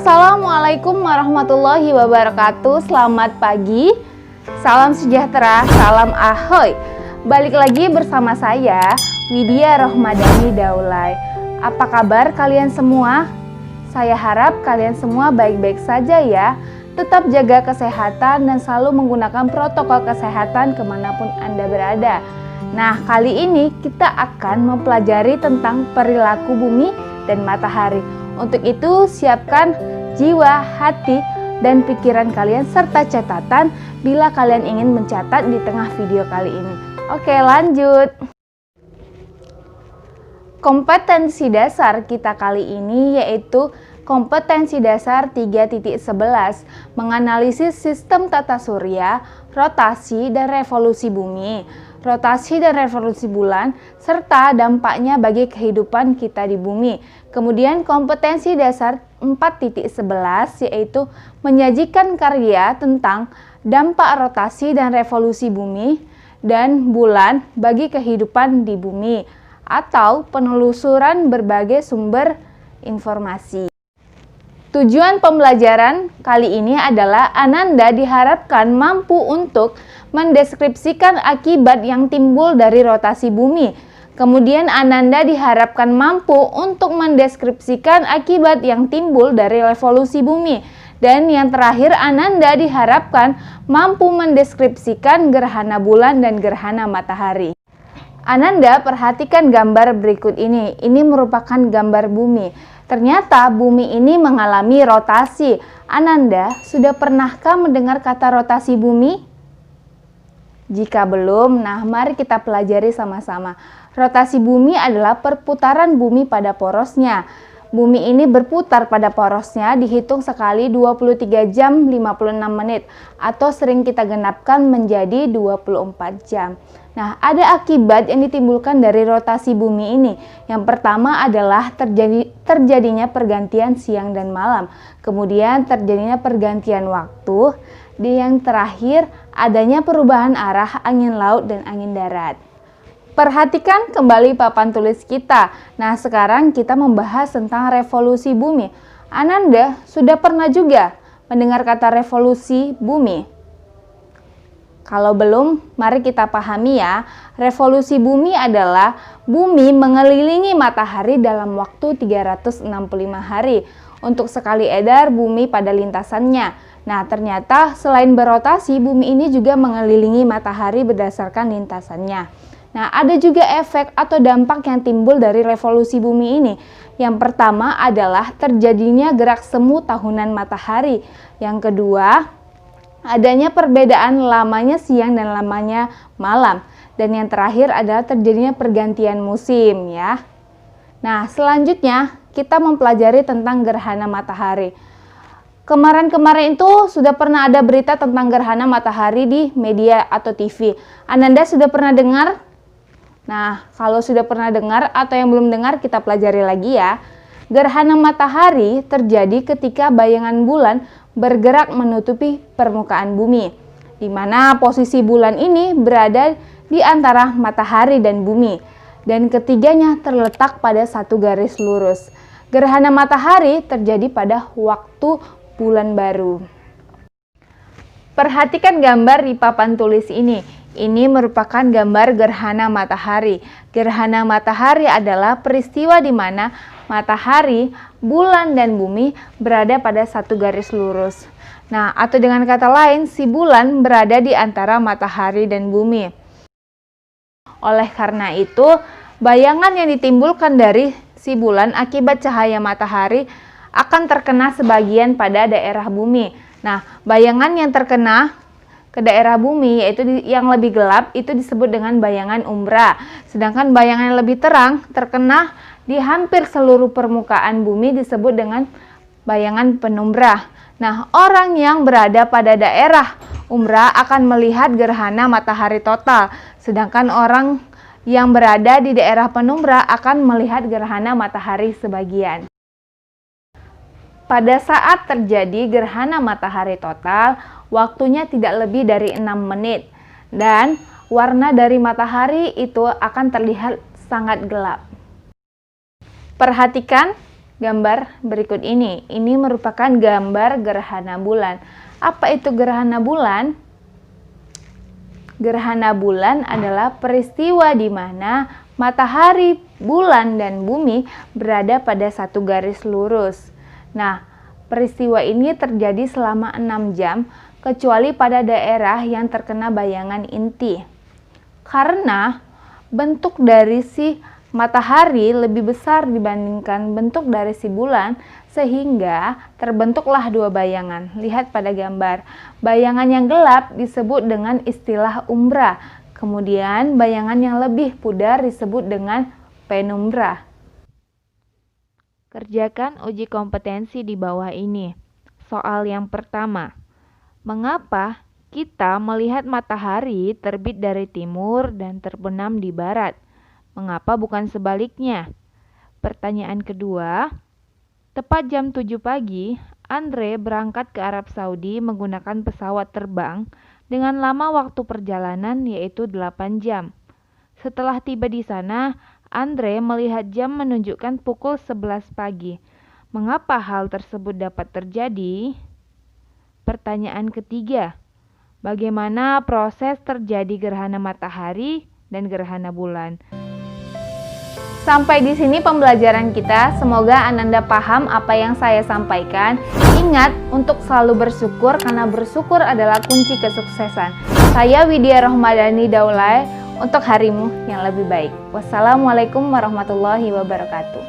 Assalamualaikum warahmatullahi wabarakatuh. Selamat pagi, salam sejahtera, salam ahoy. Balik lagi bersama saya, Widya Rohmadani Daulay. Apa kabar kalian semua? Saya harap kalian semua baik-baik saja ya. Tetap jaga kesehatan dan selalu menggunakan protokol kesehatan kemanapun Anda berada. Nah, kali ini kita akan mempelajari tentang perilaku bumi dan matahari. Untuk itu, siapkan jiwa, hati, dan pikiran kalian serta catatan bila kalian ingin mencatat di tengah video kali ini. Oke, lanjut. Kompetensi dasar kita kali ini yaitu kompetensi dasar 3.11, menganalisis sistem tata surya, rotasi dan revolusi bumi, rotasi dan revolusi bulan, serta dampaknya bagi kehidupan kita di bumi. Kemudian kompetensi dasar 4.11 yaitu menyajikan karya tentang dampak rotasi dan revolusi bumi dan bulan bagi kehidupan di bumi, atau penelusuran berbagai sumber informasi. Tujuan pembelajaran kali ini adalah Ananda diharapkan mampu untuk mendeskripsikan akibat yang timbul dari rotasi bumi. Kemudian Ananda diharapkan mampu untuk mendeskripsikan akibat yang timbul dari revolusi bumi. Dan yang terakhir, Ananda diharapkan mampu mendeskripsikan gerhana bulan dan gerhana matahari. Ananda perhatikan gambar berikut ini. Ini merupakan gambar bumi. Ternyata bumi ini mengalami rotasi. Ananda sudah pernahkah mendengar kata rotasi bumi? Jika belum, nah mari kita pelajari sama-sama. Rotasi bumi adalah perputaran bumi pada porosnya. Bumi ini berputar pada porosnya dihitung sekali 23 jam 56 menit atau sering kita genapkan menjadi 24 jam. Nah, ada akibat yang ditimbulkan dari rotasi bumi ini. Yang pertama adalah terjadinya pergantian siang dan malam. Kemudian terjadinya pergantian waktu. Dan yang terakhir adanya perubahan arah angin laut dan angin darat. Perhatikan kembali papan tulis kita. Nah, sekarang kita membahas tentang revolusi bumi. Ananda sudah pernah juga mendengar kata revolusi bumi? Kalau belum, mari kita pahami ya. Revolusi bumi adalah bumi mengelilingi matahari dalam waktu 365 hari untuk sekali edar bumi pada lintasannya. Nah, ternyata selain berotasi, bumi ini juga mengelilingi matahari berdasarkan lintasannya. Nah, ada juga efek atau dampak yang timbul dari revolusi bumi ini. Yang pertama adalah terjadinya gerak semu tahunan matahari. Yang kedua, adanya perbedaan lamanya siang dan lamanya malam. Dan yang terakhir adalah terjadinya pergantian musim ya. Nah, selanjutnya kita mempelajari tentang gerhana matahari. Kemarin-kemarin itu sudah pernah ada berita tentang gerhana matahari di media atau TV. Ananda sudah pernah dengar? Nah, kalau sudah pernah dengar atau yang belum dengar, kita pelajari lagi ya. Gerhana matahari terjadi ketika bayangan bulan bergerak menutupi permukaan bumi, di mana posisi bulan ini berada di antara matahari dan bumi, dan ketiganya terletak pada satu garis lurus. Gerhana matahari terjadi pada waktu bulan baru. Perhatikan gambar di papan tulis ini. Ini merupakan gambar gerhana matahari. Gerhana matahari adalah peristiwa di mana matahari, bulan, dan bumi berada pada satu garis lurus. Nah, atau dengan kata lain, si bulan berada di antara matahari dan bumi. Oleh karena itu, bayangan yang ditimbulkan dari si bulan akibat cahaya matahari akan terkena sebagian pada daerah bumi. Nah, bayangan yang terkena ke daerah bumi, yaitu yang lebih gelap, itu disebut dengan bayangan umbra. Sedangkan bayangan yang lebih terang terkena di hampir seluruh permukaan bumi disebut dengan bayangan penumbra. Nah, orang yang berada pada daerah umbra akan melihat gerhana matahari total. Sedangkan orang yang berada di daerah penumbra akan melihat gerhana matahari sebagian. Pada saat terjadi gerhana matahari total, waktunya tidak lebih dari 6 menit dan warna dari matahari itu akan terlihat sangat gelap. Perhatikan gambar berikut ini. Ini merupakan gambar gerhana bulan. Apa itu gerhana bulan? Gerhana bulan adalah peristiwa di mana matahari, bulan, dan bumi berada pada satu garis lurus. Nah, peristiwa ini terjadi selama 6 jam, kecuali pada daerah yang terkena bayangan inti. Karena bentuk dari si matahari lebih besar dibandingkan bentuk dari si bulan, sehingga terbentuklah dua bayangan. Lihat pada gambar. Bayangan yang gelap disebut dengan istilah umbra. Kemudian bayangan yang lebih pudar disebut dengan penumbra. Kerjakan uji kompetensi di bawah ini. Soal yang pertama. Mengapa kita melihat matahari terbit dari timur dan terbenam di barat? Mengapa bukan sebaliknya? Pertanyaan kedua. Tepat jam 7 pagi, Andre berangkat ke Arab Saudi menggunakan pesawat terbang dengan lama waktu perjalanan yaitu 8 jam. Setelah tiba di sana, Andre melihat jam menunjukkan pukul 11 pagi. Mengapa hal tersebut dapat terjadi? Pertanyaan ketiga. Bagaimana proses terjadi gerhana matahari dan gerhana bulan? Sampai di sini pembelajaran kita. Semoga Ananda paham apa yang saya sampaikan. Ingat untuk selalu bersyukur karena bersyukur adalah kunci kesuksesan. Saya Widya Rohmadani Daulay untuk harimu yang lebih baik. Wassalamualaikum warahmatullahi wabarakatuh.